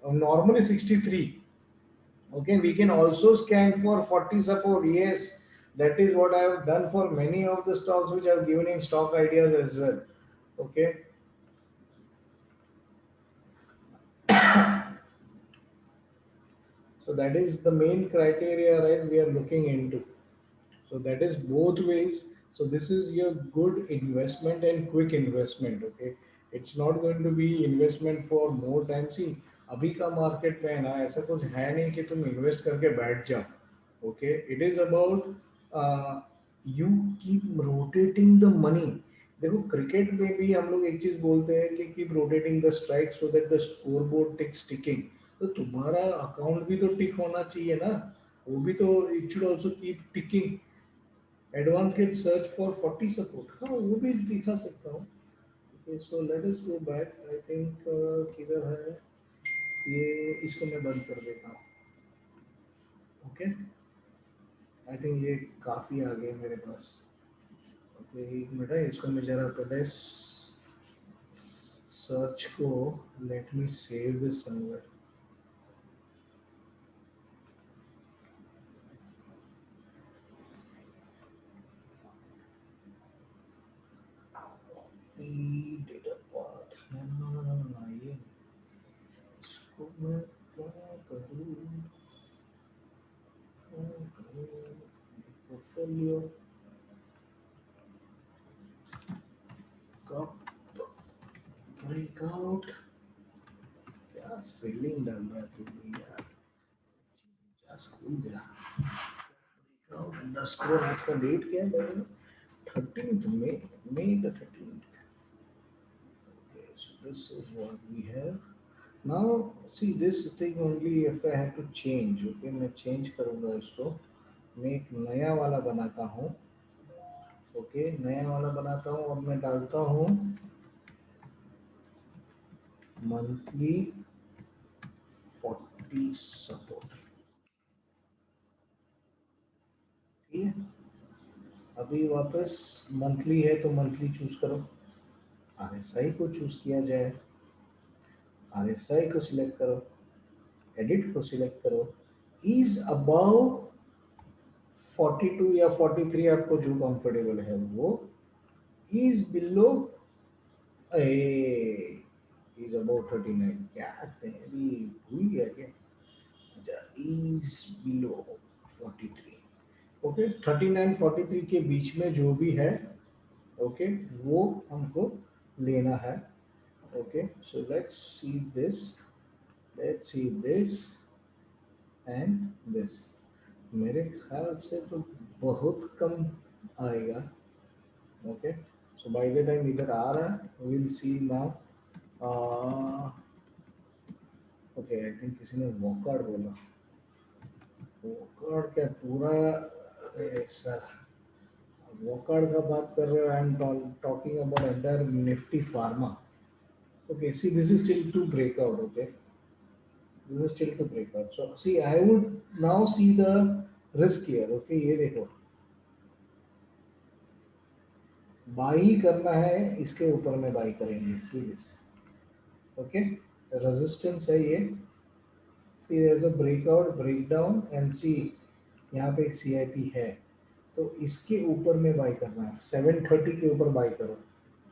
Normally 63. Okay, we can also scan for 40 support. Yes, that is what I have done for many of the stocks which I have given in stock ideas as well. Okay. So that is the main criteria, right, we are looking into. So that is both ways. So this is your good investment and quick investment. Okay, it's not going to be investment for more time. See, अभी का market में है ना, ऐसा कुछ है नहीं कि तुम इन्वेस्ट करके बैठ जाओ. Okay, it is about you keep rotating the money. देखो क्रिकेट में भी हम लोग एक चीज बोलते हैं कि keep rotating the strike so that the scoreboard ticks ticking. तो तुम्हारा अकाउंट भी तो टिक होना चाहिए ना. वो भी तो it should also keep ticking. Advance get search for 40 support. हाँ वो भी दिखा सकता हूँ. Okay so let us go back. I think किधर है ये, इसको मैं बंद कर देता हूँ. ओके आई थिंक ये काफ़ी आ गया मेरे पास. ओके एक मिनट है, इसको मैं जरा पहले सर्च को let me save this somewhere. Data path ना ये इसको मैं क्या करूँ, पोर्टफोलियो कप ब्रेकआउट. क्या स्पेलिंग डाल रहा है तू यार, क्या स्कूल गया. Breakout underscore. आज का डेट क्या है? 13th May the 13th. Okay, so this is what we have. Now see this thing only if I have to change. Okay, मैं change करूँगा इसको. मैं एक नया वाला बनाता हूँ. ओके नया वाला बनाता हूँ और मैं डालता हूँ मंथली 40 सपोर्ट. ठीक है. अभी वापस मंथली है तो मंथली चूज करो. आरएसआई को चूज किया जाए. आरएसआई को सिलेक्ट करो. एडिट को सिलेक्ट करो. इज अबाउ 42 या 43 आपको जो कंफर्टेबल है वो. Is below is about 39. क्या तेरी भूल गया क्या. अच्छा इज बिलो 43. ओके 39 43 के बीच में जो भी है ओके वो हमको लेना है. Okay so let's see this. Let's see this and this. मेरे ख्याल से तो बहुत कम आएगा. Okay so by the time इधर आ रहा है will see now. Okay I think किसी ने वॉकआउट बोला. वॉकआउट क्या पूरा. सर वॉकआउट का बात कर रहे हो. I am talking about entire Nifty pharma. Okay see this is still to breakout. Okay this is still to breakout. So see I would now see the risk here. Okay ये देखो by करना है इसके ऊपर में बाई करेंगे. See this. Okay resistance है ये. See there is a breakout breakdown and see यहाँ पे एक सीआईपी है तो इसके ऊपर में बाई करना है. 730 के ऊपर बाई करो.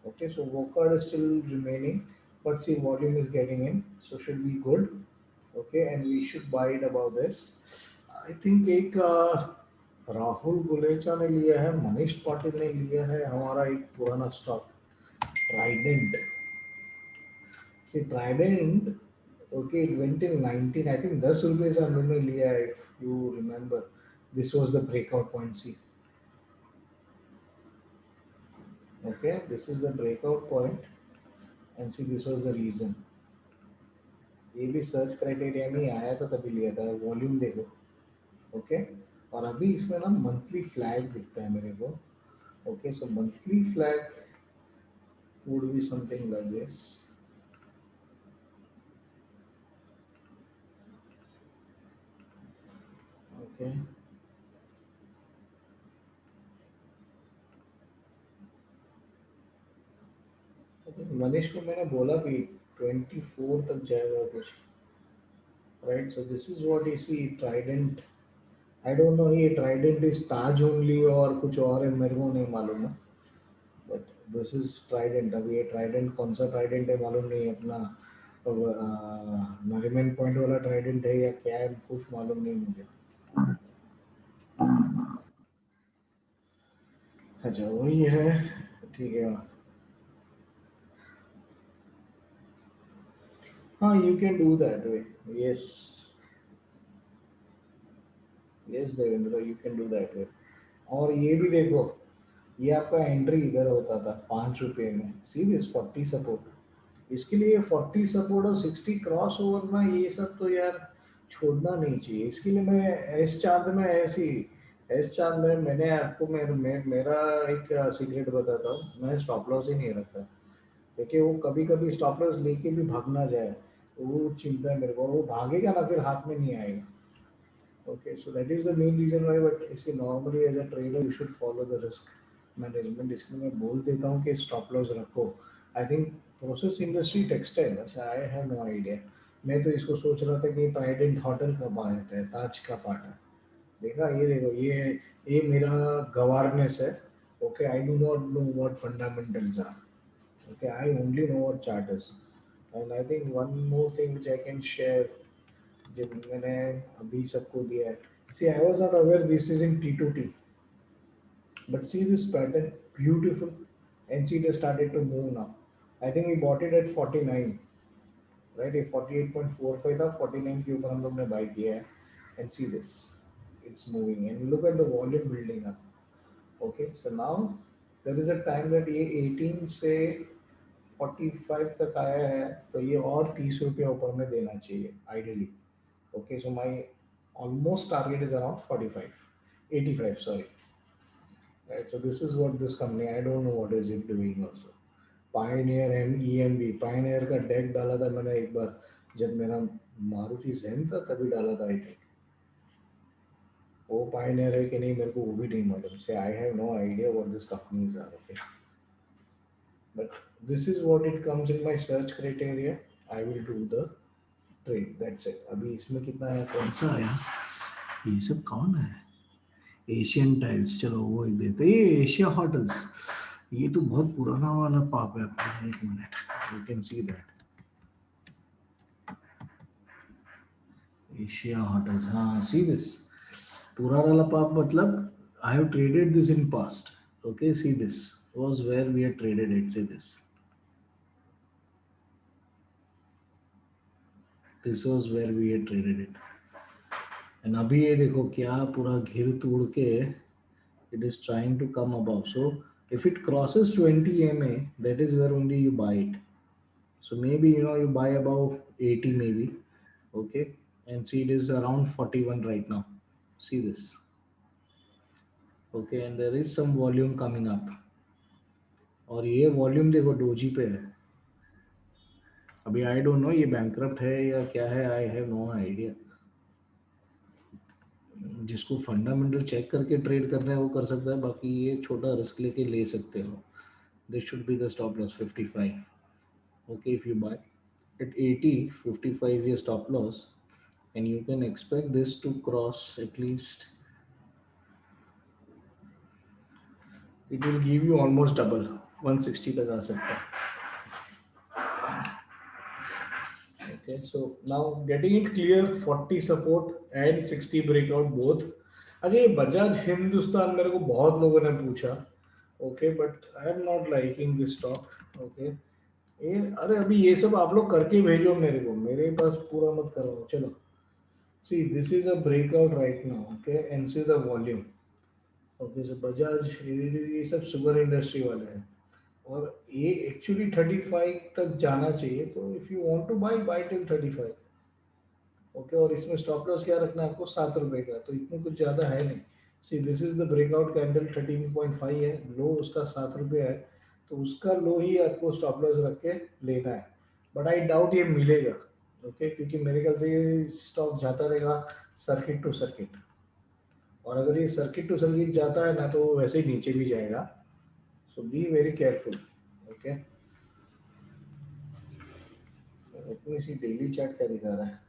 Okay so walkout is still remaining but see volume is getting in so should be good. Okay and we should buy it about this. I think एक राहुल गुलेचा ने लिया है. मनीष पाटिल ने लिया है हमारा एक पुराना stock Trident. See Trident okay it went in 19 I think 10 रुपए से हम लोग ने लिया है. If you remember this was the breakout point. See okay this is the breakout point and see this was the reason. ये भी search criteria में आया था तभी लिया था. वॉल्यूम देखो. ओके और अभी इसमें ना मंथली फ्लैग दिखता है मेरे को. Okay so monthly flag would be something like this. Okay Manish को मैंने बोला भी 24 तक जाएगा कुछ. Right so this is what you see Trident. I don't know ये ट्राइडेंट इज ताज ओनली और कुछ और है मेरे को नहीं मालूम है. But this is Trident. अब ये ट्राइडेंट कौन सा ट्राइडेंट है मालूम नहीं. अपना नरीमन पॉइंट वाला ट्राइडेंट है या क्या है कुछ मालूम नहीं मुझे. अच्छा वही है. ठीक है हाँ you can do that way. Yes yes Devendra you can do that way. और ये भी देखो ये आपका एंट्री इधर होता था 5 रुपये में. See this 40 support. इसके लिए 40 सपोर्ट और 60 क्रॉस ओवर ना ये सब तो यार छोड़ना नहीं चाहिए। इसके लिए मैं एस चांद में ऐसी एस चांद में मैंने आपको मेरा एक सीक्रेट बताता हूँ, मैं स्टॉप लॉस ही नहीं रखता। देखिए वो कभी कभी स्टॉप लॉस लेके भी भाग ना जाए, वो चिंता है मेरे को, वो भागेगा ना फिर हाथ में नहीं आएगा। Okay, so that is the main reason why. But you see, normally as a trader, you should follow the risk management. इसमें मैं बोल देता हूँ कि stop loss रखो। I think process industry textile, अच्छा I have no idea। मैं तो इसको सोच रहा था कि ट्राइडेंट होटल का पार्ट है, ताज का पार्ट है। देखा, ये देखो, ये मेरा गवर्नेंस है। Okay, I do not know what fundamentals are। Okay, I only know what chart is। And I think one more thing which I can share, जब मैंने अभी सबको दिया है, see I was not aware this is in T2T, but see this pattern, beautiful, and see it has started to move now। I think we bought it at 49, right? ये 48.45 था, 49 के ऊपर हम लोग ने बाय किया है, and see this, it's moving and look at the volume building up। Okay, so now there is a time that ये 18 से 45 तक आया है, तो ये और 30 रुपया ऊपर में देना चाहिए ideally। Okay, so my almost target is around 45, 85, sorry। Right, so this is what this company, I don't know what is it doing also। Pioneer EMB, Pioneer का डेक डाला था मैंने एक बार, जब मेरा मारुति ज़ेन था तभी डाला था। आई थिंक वो Pioneer है कि नहीं मेरे को वो भी नहीं मालूम। So I have no idea what this companies are. Okay, but this is what it comes in my search criteria. I will do the trade, that's it. अभी इसमें कितना है, कौन सा आया, ये सब कौन है, एशियन टाइल्स, चलो वो एक देते हैं। ये एशिया होटल्स, ये तो बहुत पुराना वाला पाप है अपना। एक minute, you can see that Asia hotels, हाँ सी दिस पुराना वाला पाप, मतलब I have traded this in past. Okay, see this was where we had traded it, see this was where we had traded it. And अभी ये देखो क्या पूरा घिर तोड़ के it is trying to come above। So if it crosses 20 MA, that is where only you buy it। So maybe you buy above 80 maybe। Okay, and see it is around 41 right now, see this। Okay, and there is some volume coming up, और ये volume देखो doji पे है। अभी आई don't know ये bankrupt है या क्या है, आई हैव नो आइडिया। जिसको फंडामेंटल चेक करके ट्रेड करना है वो कर सकता है, बाकी ये छोटा रिस्क लेके ले सकते हो। This should be the stop loss 55। Okay, if you buy at 80, 55 is your stop loss, and you can expect this to cross at least, it will give you almost double, 160 तक आ सकता है। Okay, so now getting it clear, 40 support and 60 breakout both। अच्छा, ये बजाज हिंदुस्तान मेरे को बहुत लोगों ने पूछा। Okay, but I am not liking this stock. Okay, ये अरे अभी ये सब आप लोग करके भेजो मेरे को, मेरे पास पूरा मत करो। चलो, see this is a breakout right now। Okay, and see the volume। Okay, so Bajaj, ये सब शुगर इंडस्ट्री वाले हैं, और ये एक्चुअली 35 तक जाना चाहिए। तो if you want to buy till 35। Okay, और इसमें स्टॉप लॉस क्या रखना है आपको, 7 रुपए का, तो इतने कुछ ज्यादा है नहीं। सी this is the breakout candle, 13.5 है, लो उसका 7 रुपये है, तो उसका लो ही आपको स्टॉप लॉस रख के लेना है। बट आई डाउट ये मिलेगा। ओके, क्योंकि मेरे ख्याल से ये स्टॉक जाता रहेगा सर्किट टू सर्किट, और अगर ये सर्किट टू सर्किट जाता है ना तो वो वैसे ही नीचे भी जाएगा। So be very careful. Okay, let me see daily chart क्या दिखा रहा है।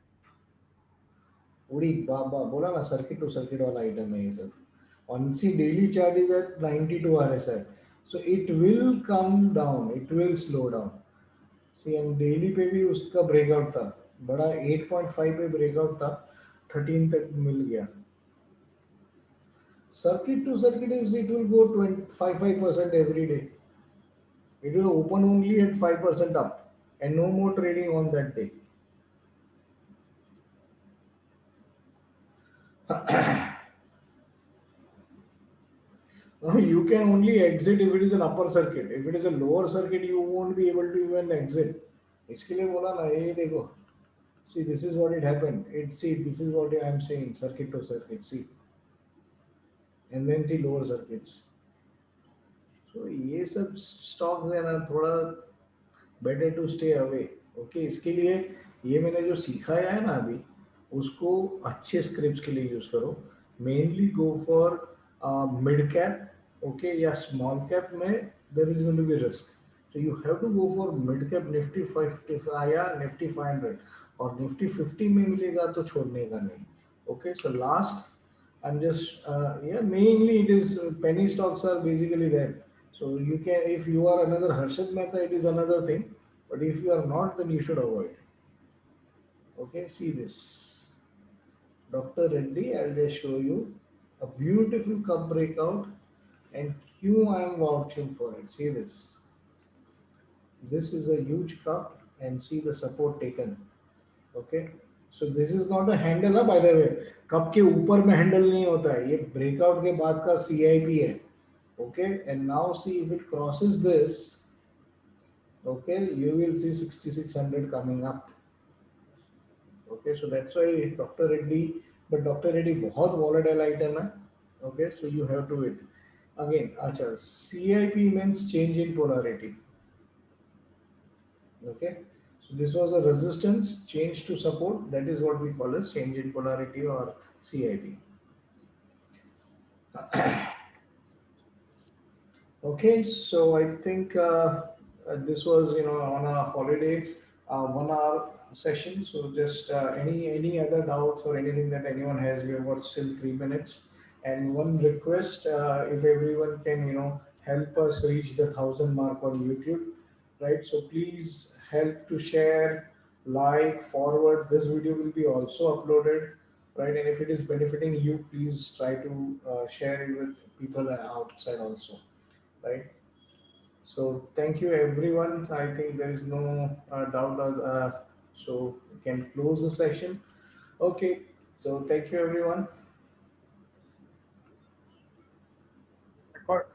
उड़ी बाबा बोला ना, सर्किट टू सर्किट वाला आइटम है ये सब। On see daily chart is at 92 RSI, so it will come down, it will slow down. See एम डेली पे भी उसका ब्रेकआउट था बड़ा, 8.5 पे ब्रेकआउट था, 13 तक मिल गया। Circuit to circuit is, it will go 25% every day। It will open only at 5% up, and no more trading on that day। Now you can only exit if it is an upper circuit। If it is a lower circuit, you won't be able to even exit। इसके लिए बोला ना, ये देखो See, this is what it happened. See, this is what I am saying, circuit to circuit. See, and then see lower circuits. So ये सब stocks है ना थोड़ा better to stay away. Okay, इसके लिए ये मैंने जो सिखाया है ना अभी उसको अच्छे स्क्रिप्ट्स के लिए यूज करो. Mainly go for mid cap, okay, या small cap में there is going to be risk. So you have to go for mid cap Nifty 50 या Nifty 500 और Nifty 50 में मिलेगा तो छोड़ने का नहीं. Okay, so last I'm just yeah, mainly it is penny stocks are basically there. So you can, if you are another Harshad Mehta, it is another thing. But if you are not, then you should avoid. Okay, see this. Dr. Reddy, I'll just show you a beautiful cup breakout and Q I am vouching for it. See this. This is a huge cup and see the support taken. Okay. So this is not a handle, ना by the way. Cup के ऊपर में handle नहीं होता है, ये breakout के बाद का CIP है. Okay, and now see if it crosses this, okay, you will see 6600 coming up. Okay, so that's why Dr. Reddy, but Dr. Reddy बहुत volatile item है. Okay, so you have to wait. Again, अच्छा, CIP means change in polarity. Okay, so this was a resistance change to support. That is what we call as change in polarity or CIP. Okay, so I think this was on a holiday 1 hour session. So just any other doubts or anything that anyone has, we have got still 3 minutes. And one request, if everyone can help us reach the 1,000 mark on YouTube, right? So please help to share, like, forward. This video will be also uploaded, right? And if it is benefiting you, please try to share it with people outside also, right? So thank you everyone. I think there is no doubt. So we can close the session. Okay. So thank you everyone. Record.